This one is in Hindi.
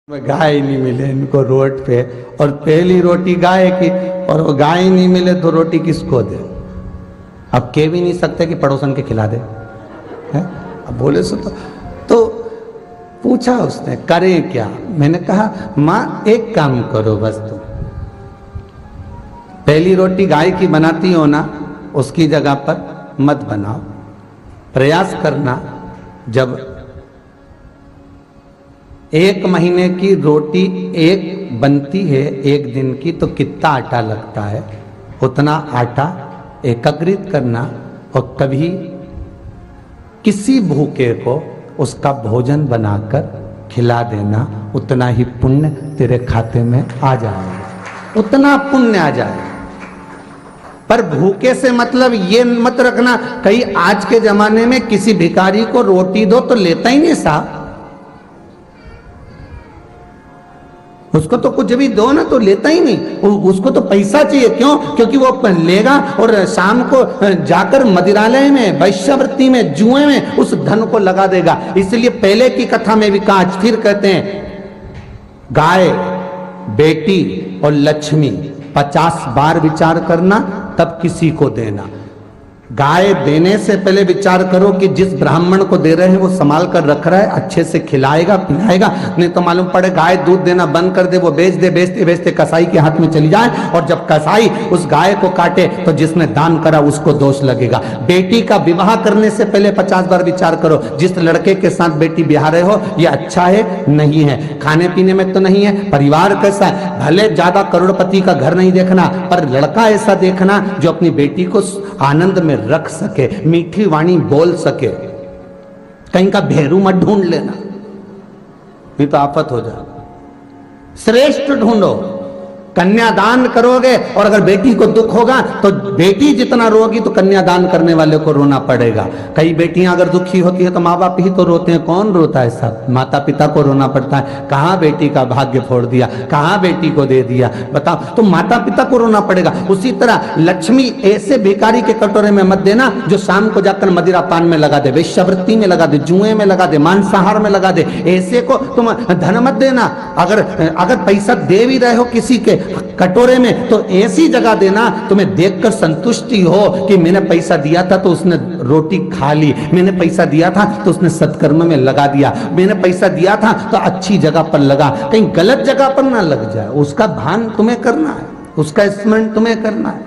गाय नहीं मिले इनको रोड पे, और पहली रोटी गाय की, और वो गाय नहीं मिले तो रोटी किसको दे? अब कह भी नहीं सकते कि पड़ोसन के खिला दे है? अब बोले सो तो पूछा उसने करे क्या? मैंने कहा माँ एक काम करो बस, तुम पहली रोटी गाय की बनाती हो ना, उसकी जगह पर मत बनाओ, प्रयास करना जब एक महीने की रोटी एक बनती है एक दिन की, तो कितना आटा लगता है उतना आटा एकत्रित करना, और कभी किसी भूखे को उसका भोजन बनाकर खिला देना, उतना ही पुण्य तेरे खाते में आ जाएगा, उतना पुण्य आ जाएगा। पर भूखे से मतलब ये मत रखना कहीं आज के जमाने में किसी भिखारी को रोटी दो तो लेता ही नहीं साहब, उसको तो कुछ भी दो ना तो लेता ही नहीं, उसको तो पैसा चाहिए। क्यों? क्योंकि वो लेगा और शाम को जाकर मदिरालय में, वैश्यवृत्ति में, जुए में उस धन को लगा देगा। इसलिए पहले की कथा में भी कहा, फिर कहते हैं गाय, बेटी और लक्ष्मी 50 बार विचार करना तब किसी को देना। गाय देने से पहले विचार करो कि जिस ब्राह्मण को दे रहे हैं वो संभाल कर रख रहा है, अच्छे से खिलाएगा पिलाएगा, नहीं तो मालूम पड़े गाय दूध देना बंद कर दे, वो बेच दे, बेचते बेचते कसाई के हाथ में चली जाए, और जब कसाई उस गाय को काटे तो जिसने दान करा उसको दोष लगेगा। बेटी का विवाह करने से पहले 50 बार विचार करो, जिस लड़के के साथ बेटी ब्याह रहे हो ये अच्छा है नहीं है, खाने पीने में तो नहीं है, परिवार कैसा है, भले ज्यादा करोड़पति का घर नहीं देखना, पर लड़का ऐसा देखना जो अपनी बेटी को आनंद में रख सके, मीठी वाणी बोल सके। कहीं का भेरू मत ढूंढ लेना, नहीं तो आफत हो जाए। श्रेष्ठ ढूंढो, कन्यादान करोगे, और अगर बेटी को दुख होगा तो बेटी जितना रोगी तो कन्यादान करने वाले को रोना पड़ेगा। कई बेटियां अगर दुखी होती है तो माँ बाप ही तो रोते हैं, कौन रोता है? सब माता पिता को रोना पड़ता है, कहाँ बेटी का भाग्य फोड़ दिया, कहाँ बेटी को दे दिया, बताओ, तो माता पिता को रोना पड़ेगा। उसी तरह लक्ष्मी ऐसे भिखारी के कटोरे में मत देना जो शाम को जाकर मदिरा पान में लगा दे, वेश्यावृत्ति में लगा दे, जुए में लगा दे, मांसाहार में लगा दे, ऐसे को तुम धन मत देना। अगर पैसा दे भी रहे हो किसी के कटोरे में तो ऐसी जगह देना तुम्हें देखकर संतुष्टि हो कि मैंने पैसा दिया था तो उसने रोटी खा ली, मैंने पैसा दिया था तो उसने सत्कर्म में लगा दिया, मैंने पैसा दिया था तो अच्छी जगह पर लगा, कहीं गलत जगह पर ना लग जाए, उसका भान तुम्हें करना है, उसका स्मरण तुम्हें करना है।